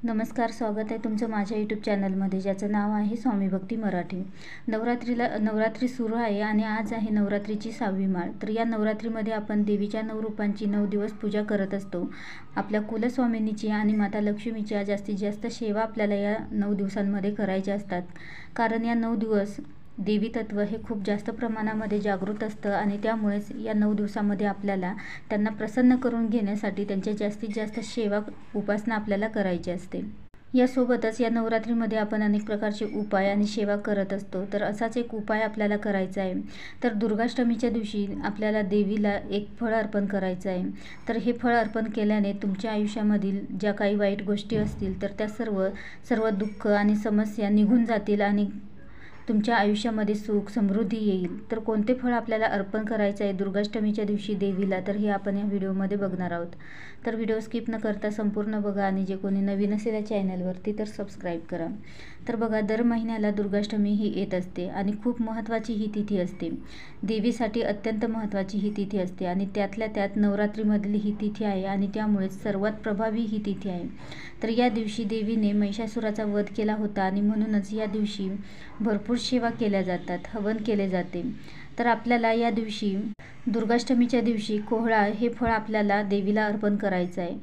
नमस्कार, स्वागत आहे तुमचं माझ्या यूट्यूब चॅनलमध्ये, ज्याचं नाव आहे स्वामी भक्ती मराठी। नवरात्री सुरू आहे आणि आज आहे नवरात्रीची 6वी माळ। तर या नवरात्रीमध्ये आपण देवीच्या 9 रूपांची 9 दिवस पूजा करत असतो। आपल्या कुलस्वामिनीची आणि माता लक्ष्मीच्या जास्तीत जास्त सेवा आपल्याला या 9 दिवसांमध्ये करायच्या असतात, कारण या 9 दिवस देवी तत्व हे खूप जास्त प्रमाणामध्ये जागृत असतं आणि त्यामुळेच या 9 दिवसामध्ये आपल्याला त्यांना प्रसन्न करून घेण्यासाठी त्यांच्या जास्तीत जास्त सेवा उपासना आपल्याला करायची असते। यासोबतच या नवरात्रीमध्ये आपण अनेक प्रकारचे उपाय आणि सेवा करत असतो। तर असाच एक उपाय आपल्याला करायचा आहे। तर दुर्गाष्टमीच्या दिवशी आपल्याला देवीला एक फळ अर्पण करायचं आहे। तर हे फळ अर्पण केल्याने तुमच्या आयुष्यामधील ज्या काही वाईट गोष्टी असतील तर त्या सर्व दुःख आणि समस्या निघून जातील आणि तुमच्या आयुष्यामध्ये सुख समृद्धी येईल। तर कोणते फळ आपल्याला अर्पण करायचं आहे दुर्गाष्टमीच्या दिवशी देवीला, तर हे आपण या व्हिडिओमध्ये बघणार आहोत। तर व्हिडिओ स्किप न करता संपूर्ण बघा आणि जे कोणी नवीन असेल या चॅनलवरती तर सबस्क्राईब करा। तर बघा, दर महिन्याला दुर्गाष्टमी ही येत असते आणि खूप महत्त्वाची ही तिथी असते। देवीसाठी अत्यंत महत्त्वाची ही तिथी असते आणि त्यातल्या त्यात नवरात्रीमधली ही तिथी आहे आणि त्यामुळे सर्वात प्रभावी ही तिथी आहे। तर या दिवशी देवीने महिषासुराचा वध केला होता आणि म्हणूनच या दिवशी भरपूर सेवा केल्या जातात, हवन केले जाते। तर आपल्याला या दिवशी दुर्गाष्टमीच्या दिवशी कोहळा हे फळ आपल्याला देवीला अर्पण करायचं आहे।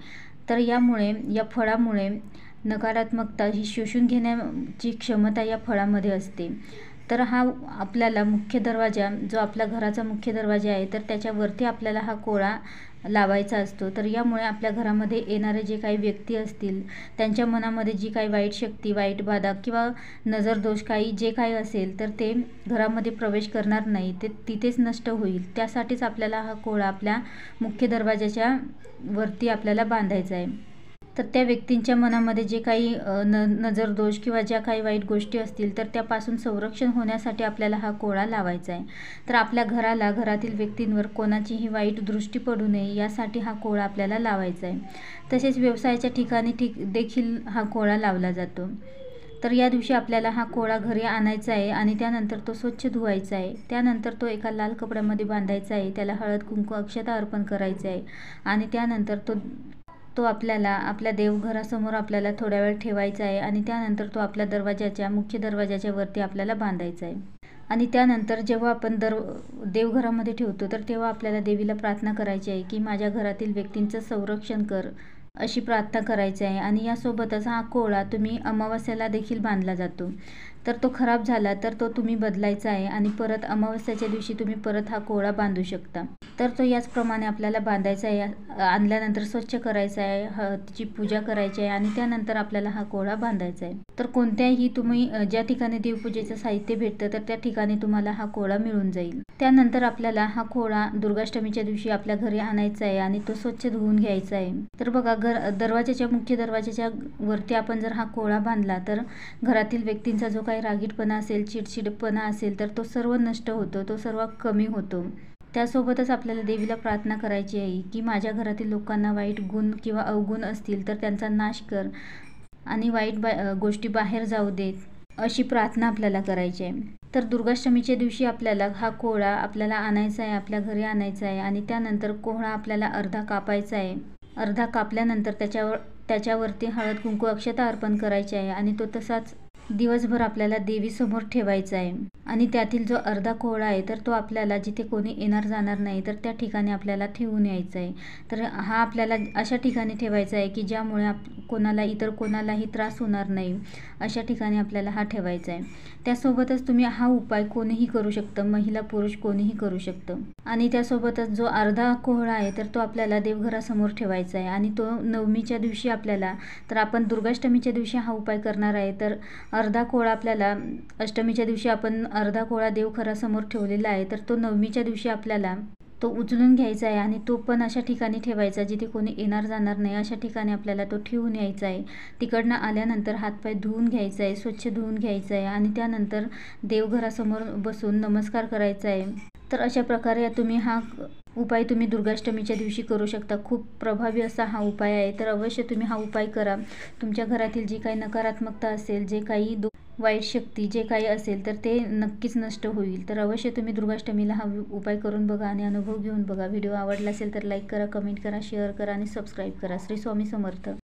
तर या फळामुळे नकारात्मकता ही शोषून घेण्याची क्षमता या फळामध्ये असते। तर हा आपल्याला मुख्य दरवाजा, जो आपल्या घराचा मुख्य दरवाजा आहे, तर त्याच्यावरती आपल्याला हा कोहळा लावायचा असतो। तर यामुळे आपल्या घरामध्ये येणारे जे काही व्यक्ती असतील त्यांच्या मनामध्ये जी काही वाईट शक्ती, वाईट बाधा किंवा नजरदोष जे काही असेल तर ते घरामध्ये प्रवेश करणार नाही, ते तिथेच नष्ट होईल। त्यासाठीच आपल्याला हा कोहळा आपल्या मुख्य दरवाजाच्या वरती आपल्याला बांधायचा आहे। तर त्या व्यक्तींच्या मनामध्ये जे काही नजरदोष किंवा ज्या काही वाईट गोष्टी असतील तर त्यापासून संरक्षण होण्यासाठी आपल्याला हा कोहळा लावायचा आहे। तर आपल्या घरातील व्यक्तींवर कोणाचीही वाईट दृष्टी पडू नये यासाठी हा कोहळा आपल्याला लावायचा आहे। तसेच व्यवसायाच्या ठिकाणी देखील हा कोहळा लावला जातो। तर या दिवशी आपल्याला हा कोहळा घरी आणायचा आहे आणि त्यानंतर तो स्वच्छ धुवायचा आहे। त्यानंतर तो एका लाल कपड्यामध्ये बांधायचा आहे, त्याला हळद कुंकू अक्षता अर्पण करायचे आहे आणि त्यानंतर तो आपल्याला आपल्या देवघरासमोर आपल्याला थोड्या वेळ ठेवायचा आहे आणि त्यानंतर तो आपल्या मुख्य दरवाजाच्या वरती आपल्याला बांधायचा आहे। आणि त्यानंतर जेव्हा आपण देवघरामध्ये ठेवतो तर तेव्हा आपल्याला देवीला प्रार्थना करायची आहे की माझ्या घरातील व्यक्तींचं संरक्षण कर, अशी प्रार्थना करायची आहे। आणि यासोबतच हा कोहळा तुम्ही अमावास्याला देखील बांधला जातो। तर तो खराब झाला तर तो तुम्ही बदलायचा आहे आणि परत अमावास्याच्या दिवशी तुम्ही परत हा कोहळा बांधू शकता। तर तो याचप्रमाणे आपल्याला बांधायचा आहे। आणल्यानंतर स्वच्छ करायचा आहे, तिची पूजा करायची आहे आणि त्यानंतर आपल्याला हा कोहळा बांधायचा आहे। तर कोणत्याही तुम्ही ज्या ठिकाणी देवपूजेचं साहित्य भेटतं तर त्या ठिकाणी तुम्हाला हा कोहळा मिळून जाईल। त्यानंतर आपल्याला हा कोहळा दुर्गाष्टमीच्या दिवशी आपल्या घरी आणायचा आहे आणि तो स्वच्छ धुवून घ्यायचा आहे। तर बघा, मुख्य दरवाजाच्या वरती आपण जर हा कोहळा बांधला तर घरातील व्यक्तींचा जो काही रागीटपणा असेल, चिडचिडपणा असेल तर तो सर्व नष्ट होतो, तो सर्व कमी होतो। त्यासोबतच आपल्याला देवीला प्रार्थना करायची आहे की माझ्या घरातील लोकांना वाईट गुण किंवा अवगुण असतील तर त्यांचा नाश कर आणि वाईट गोष्टी बाहेर जाऊ देत, अशी प्रार्थना आपल्याला करायची आहे। तर दुर्गाष्टमीच्या दिवशी आपल्याला हा कोहळा आपल्याला आणायचा आहे, आपल्या घरी आणायचा आहे आणि त्यानंतर कोहळा आपल्याला अर्धा कापायचा आहे। अर्धा कापल्यानंतर त्याच्यावरती हळद कुंकू अक्षता अर्पण करायची आहे आणि तो तसाच दिवसभर आपल्याला देवीसमोर ठेवायचा आहे। आणि त्यातील जो अर्धा कोहळा आहे तर तो आपल्याला जिथे कोणी येणार जाणार नाही तर त्या ठिकाणी आपल्याला ठेवून यायचा आहे। तर हा आपल्याला अशा ठिकाणी ठेवायचा आहे की ज्यामुळे इतर कोणालाही त्रास होणार नाही, अशा ठिकाणी आपल्याला हा ठेवायचा आहे। त्यासोबतच तुम्ही हा उपाय कोणीही करू शकतं, महिला पुरुष कोणीही करू शकतं। आणि त्यासोबतच जो अर्धा कोहळा आहे तर तो आपल्याला देवघरासमोर ठेवायचा आहे आणि तो नवमीच्या दिवशी आपण दुर्गाष्टमीच्या दिवशी हा उपाय करणार आहे। तर अर्धा कोहळा आपल्याला अष्टमीच्या दिवशी आपण अर्धा कोहळा देवघरासमोर ठेवलेला आहे, तर तो नवमीच्या दिवशी आपल्याला तो उचलून घ्यायचा आहे आणि तो पण अशा ठिकाणी ठेवायचा जिथे कोणी येणार जाणार नाही, अशा ठिकाणी आपल्याला तो ठेवून यायचा आहे। तिकडनं आल्यानंतर हातपाय धुवून घ्यायचा आहे, स्वच्छ धुवून घ्यायचा आहे आणि त्यानंतर देवघरासमोर बसून नमस्कार करायचा आहे। तर अशा प्रकारे तुम्ही हा उपाय दुर्गाष्टमीच्या दिवशी करू शकता। खूप प्रभावी असा हा उपाय आहे। तर अवश्य तुम्ही हा उपाय करा। तुमच्या घरातील जी काही नकारात्मकता असेल, जे काही वाईट शक्ती जे काही असेल तर ते नक्कीच नष्ट होईल। तर अवश्य तुम्ही दुर्गाष्टमीला हा उपाय करून बघा आणि अनुभव घेऊन बघा। व्हिडिओ आवडला असेल तर लाईक करा, कमेंट करा, शेअर करा आणि सबस्क्राईब करा। श्री स्वामी समर्थ।